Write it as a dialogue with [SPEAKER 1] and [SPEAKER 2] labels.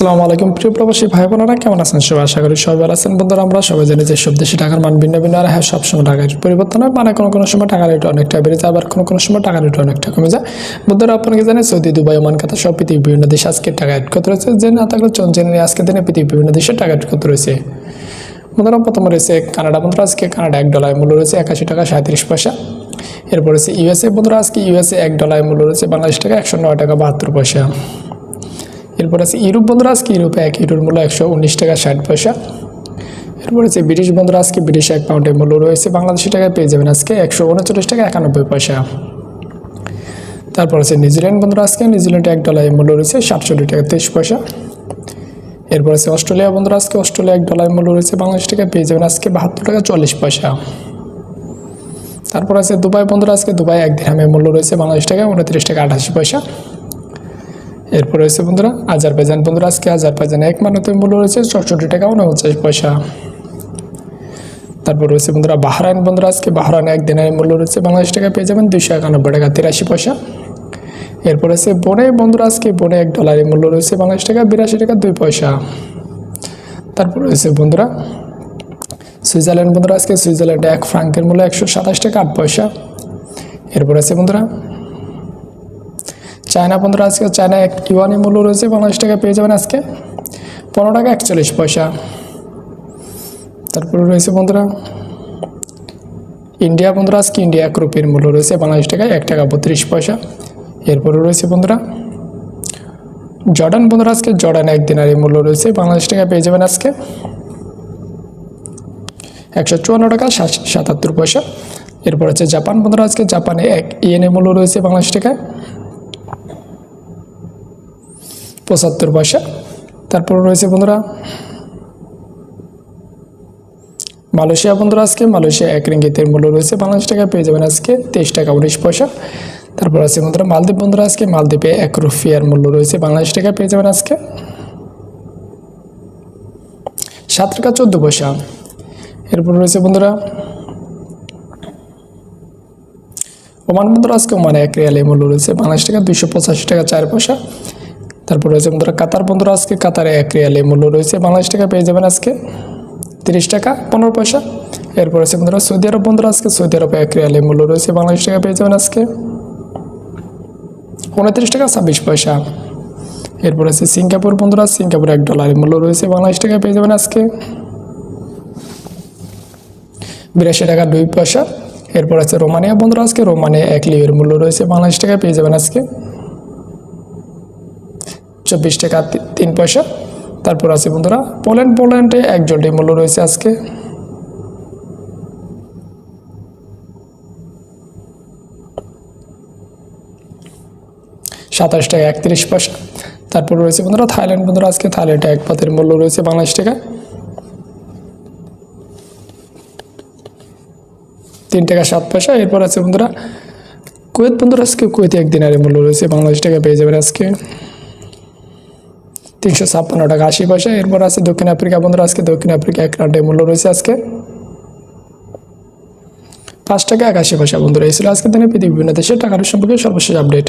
[SPEAKER 1] আসসালামু আলাইকুম প্রিয় প্রবাসী ভাই বোনেরা, কেমন আছেন সবাই? আশা করি সবাই ভালো আছেন। বন্ধুরা, আমরা সবাই জানি যে সব দেশে টাকার মান ভিন্ন ভিন্ন, আর হ্যাঁ, সবসময় টাকার পরিবর্তন হয়। মানে কোনো সময় টাকার রেট অনেকটা বেড়ে যায়, আবার কোনো সময় টাকার রেট অনেকটা কমে যায়। বন্ধুরা, আপনাকে জানেন সৌদি, দুবাই, ওমান, কাতার সব পৃথিবীর বিভিন্ন দেশে আজকে টাকা রেট কত রয়েছে? যে না থাকলে জেনে নিয়ে আজকে দিনে পৃথিবীর বিভিন্ন দেশে টাকা রেট কত রয়েছে। বন্ধুরা, প্রথমে রয়েছে কানাডা। বন্ধুরা, আজকে কানাডা $1 মূল্য রয়েছে 81 টাকা 37 পয়সা। এরপর রয়েছে ইউএসএ। বন্ধুরা, আজকে ইউএসএ $1 মূল্য রয়েছে বাংলাদেশ টাকা 109 টাকা 72 পয়সা। এরপর আছে ইউরোপ। বন্ধুরা, আজকে ইউরোপে 1 ইউরোর মূল্য 119 টাকা 60 পয়সা। এরপর আছে ব্রিটিশ। বন্ধুরা, আজকে ব্রিটিশ 1 পাউন্ডের মূল্য রয়েছে বাংলাদেশি টাকায় পেয়ে যাবেন আজকে 139 টাকা 91 পয়সা। তারপর আছে নিউজিল্যান্ড। বন্ধুরা, আজকে নিউজিল্যান্ডে $1 মূল্য রয়েছে 67 টাকা 23 পয়সা। এরপর আছে অস্ট্রেলিয়া। বন্ধুরা, আজকে অস্ট্রেলিয়া $1 মূল্য রয়েছে বাংলাদেশি টাকায় পেয়ে যাবেন আজকে 72 টাকা 40 পয়সা। তারপর আছে দুবাই। বন্ধুরা, আজকে দুবাই 1 দিরহামের মূল্য রয়েছে বাংলাদেশ টাকায় 29 টাকা 88 পয়সা। এরপর রয়েছে বন্ধুরা আজারবাইজান। বন্ধুরা, আজকে আজারবাইজানে 1 মানতের মূল্য রয়েছে 64 টাকা 49 পয়সা। তারপর রয়েছে বন্ধুরা বাহরাইন। বন্ধুরা, আজকে বাহরাইনে 1 দিনের মূল্য রয়েছে বাংলাদেশ টাকা পেয়ে যাবেন 291 টাকা 83 পয়সা। এরপর আছে বনে। বন্ধুরা, আজকে বনে $1 মূল্য রয়েছে বাংলাদেশ টাকা 82 টাকা 2 পয়সা। তারপর রয়েছে বন্ধুরা সুইজারল্যান্ড। বন্ধুরা, আজকে সুইজারল্যান্ডে 1 ফ্রাঙ্কের মূল্য 127 টাকা 8 পয়সা। এরপর আছে বন্ধুরা চায়না। বন্ধুরা, আজকে চায়না 1 ইউয়ানের মূল্য রয়েছে বাংলাদেশ টাকা পেয়ে যাবেন আজকে 15 টাকা 41 পয়সা। তারপরে রয়েছে বন্ধুরা ইন্ডিয়া। বন্ধুরা, আজকে ইন্ডিয়া 1 রুপির মূল্য রয়েছে বাংলাদেশ টাকায় 1 টাকা 32 পয়সা। এরপরে রয়েছে বন্ধুরা জর্ডান। বন্ধুরা, আজকে জর্ডান 1 দিনারের মূল্য রয়েছে বাংলাদেশ টাকা পেয়ে যাবেন আজকে 154 টাকা 77 পয়সা। এরপর আছে জাপান। বন্ধুরা, আজকে জাপানে 1 ইয়েনের মূল্য রয়েছে বাংলাদেশ টাকায় 75 পয়সা। তারপর রয়েছে বন্ধুরা মালয়েশিয়া। বন্ধুরা, আজকে মালয়েশিয়া 1 রিঙ্গিতের মূল্য রয়েছে বাংলাদেশ টাকায় পেয়ে যাবেন আজকে 23 টাকা 19 পয়সা। তারপর আছে বন্ধুরা মালদ্বীপ। বন্ধুরা, আজকে মালদ্বীপে 1 রুপিয়ার মূল্য রয়েছে বাংলাদেশ টাকায় পেয়ে যাবেন আজকে 7 টাকা 14 পয়সা। এরপর রয়েছে বন্ধুরা ওমান। বন্ধুরা, আজকে ওমানে 1 রিয়ালের মূল্য রয়েছে বাংলাদেশ টাকা 285 টাকা 4 পয়সা। তারপর রয়েছে বন্ধুরা কাতার। বন্ধুরা, আজকে কাতারে 1 রিয়ালের মূল্য রয়েছে বাংলাদেশ টাকা পেয়ে যাবেন আজকে 30 টাকা 15 পয়সা। এরপর আছে বন্ধুরা সৌদি আরব। বন্ধুরা, আজকে সৌদি আরবে 1 রিয়ালের মূল্য রয়েছে বাংলাদেশ টাকা পেয়ে যাবেন আজকে 29 টাকা 26 পয়সা। এরপর আছে সিঙ্গাপুর। বন্ধুরা, সিঙ্গাপুরে $1 মূল্য রয়েছে বাংলাদেশ টাকা পেয়ে যাবেন আজকে 82 টাকা 2 পয়সা। এরপর আছে রোমানিয়া। বন্ধুরা, আজকে রোমানিয়া 1 লিওর মূল্য রয়েছে বাংলাদেশ টাকা পেয়ে যাবেন আজকে 24 টাকা 3 পয়সা। তারপর আছে বন্ধুরা পোল্যান্ড। পোল্যান্ডে 1 জলটির মূল্য রয়েছে আজকে 27 টাকা 31 পয়সা। তারপর রয়েছে বন্ধুরা থাইল্যান্ড। বন্ধুরা, আজকে থাইল্যান্ডে 1 বাতের মূল্য রয়েছে বাংলাদেশ টাকা 3 টাকা 7 পয়সা। এরপর আছে বন্ধুরা কুয়েত। বন্ধুরা, আজকে কুয়েতে 1 দিনারের মূল্য রয়েছে বাংলাদেশ টাকা পেয়ে যাবেন আজকে 356 টাকা 80 পয়সা। এরপর আছে দক্ষিণ আফ্রিকা। বন্ধুরা, আজকে দক্ষিণ আফ্রিকা 1 রান্ডের মূল্য রয়েছে আজকে 5 টাকা 81 পয়সা। বন্ধুরা, এই ছিল আজকের দিনে পৃথিবীর বিভিন্ন দেশের টাকার সম্পর্কে সর্বশেষ আপডেট।